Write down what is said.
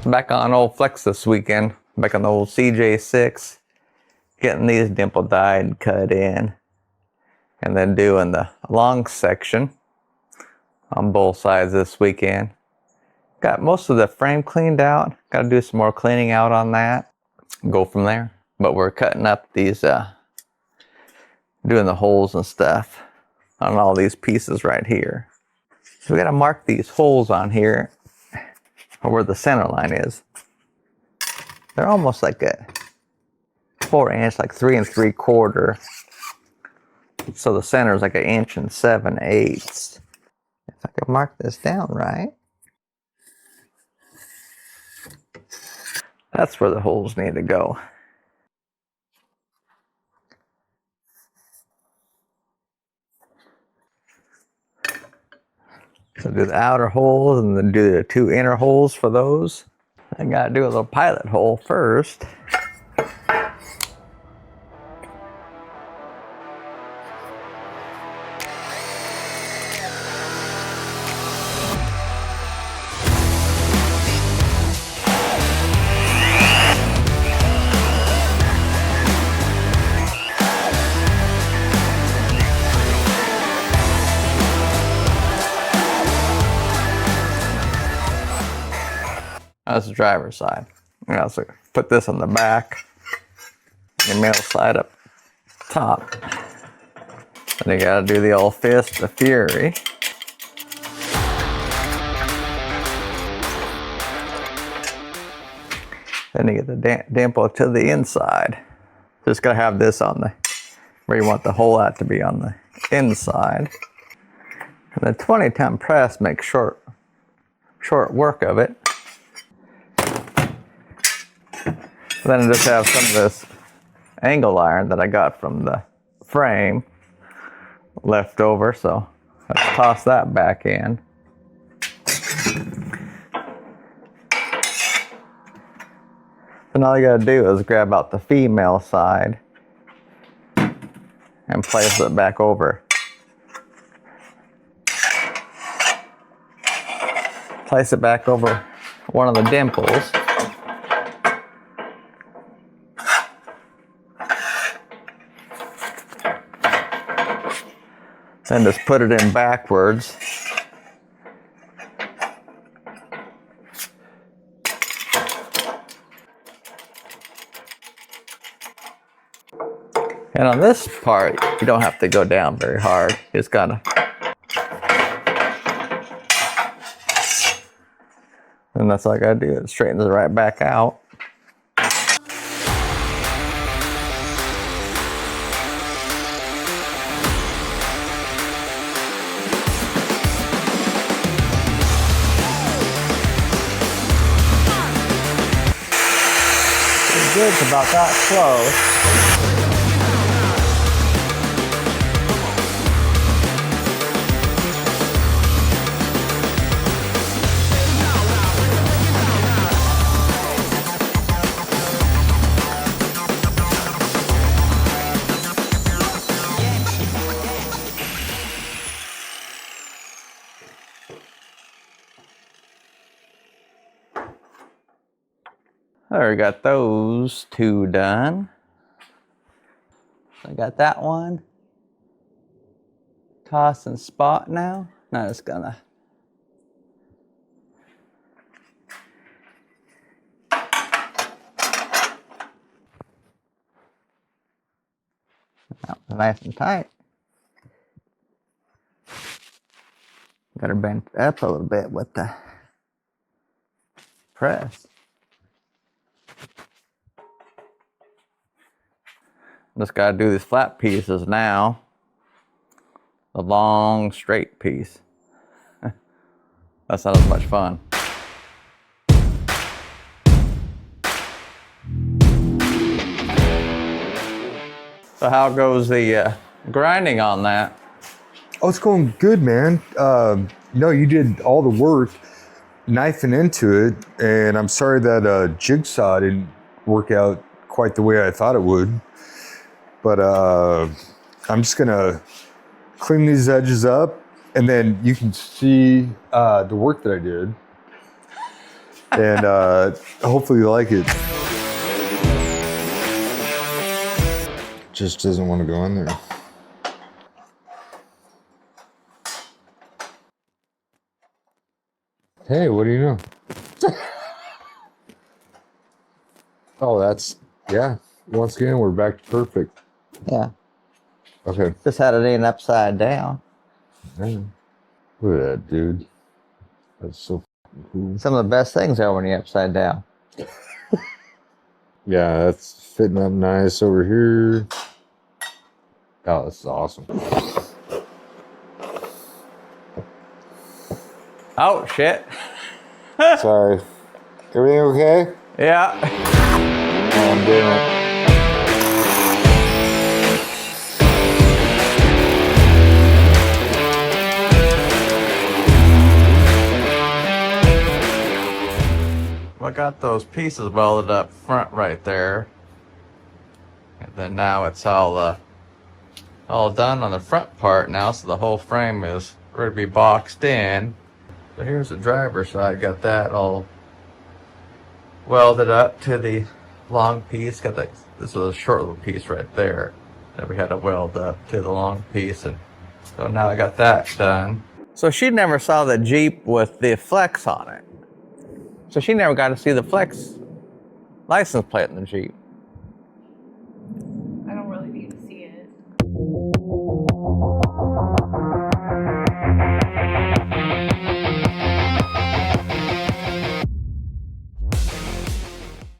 Back on old flex this weekend. Back on the old CJ6. Getting these dimple dyed and cut in. And then doing the long section on both sides this weekend. Got most of the frame cleaned out. Got to do some more cleaning out on that. Go from there. But we're cutting up these, doing the holes and stuff on all these pieces right here. So we got to mark these holes on here, or where the center line is. They're almost like a 4-inch, like 3 3/4. So the center is like 1 7/8 inches. If I can mark this down right. That's where the holes need to go. So do the outer holes and then do the 2 inner holes for those. I gotta do a little pilot hole first. That's the driver's side. You also put this on the back, your middle side up top. Then you gotta do the old fist of fury. Then you get the dimple to the inside. Just gotta have this on the, where you want the hole at to be on the inside. And the 20-ton press makes short work of it. Then I just have some of this angle iron that I got from the frame left over, so let's toss that back in. Then all you gotta do is grab out the female side and place it back over. Place it back over one of the dimples. Then just put it in backwards. And on this part, you don't have to go down very hard. It's gotta. And that's all I gotta do. It straightens it right back out. It's about that close. There, we got those 2 done. I got that one. Toss and spot now. Now it's gonna. Now, nice and tight. Got her bent up a little bit with the press. Just gotta do these flat pieces now. The long straight piece. That's not as much fun. So how goes the grinding on that? Oh, it's going good, man. No, you did all the work knifing into it, and I'm sorry that jigsaw didn't work out quite the way I thought it would. But I'm just gonna clean these edges up, and then you can see the work that I did. And hopefully you like it. Just doesn't want to go in there. Hey, what do you know? Oh, that's, yeah. Once again, we're back to perfect. Yeah. Okay. Just had it in upside down. Yeah. Look at that, dude. That's so cool. Some of the best things are when you're upside down. Yeah, that's fitting up nice over here. Oh, this is awesome. Oh, shit. Sorry. Everything okay? Yeah. Oh, I'm doing it. I got those pieces welded up front right there. And then now it's all done on the front part now, so the whole frame is ready to be boxed in. So here's the driver's side, got that all welded up to the long piece. Got that, this was a short little piece right there that we had to weld up to the long piece, and so now I got that done. So she never saw the Jeep with the flex on it. So she never got to see the flex license plate in the Jeep.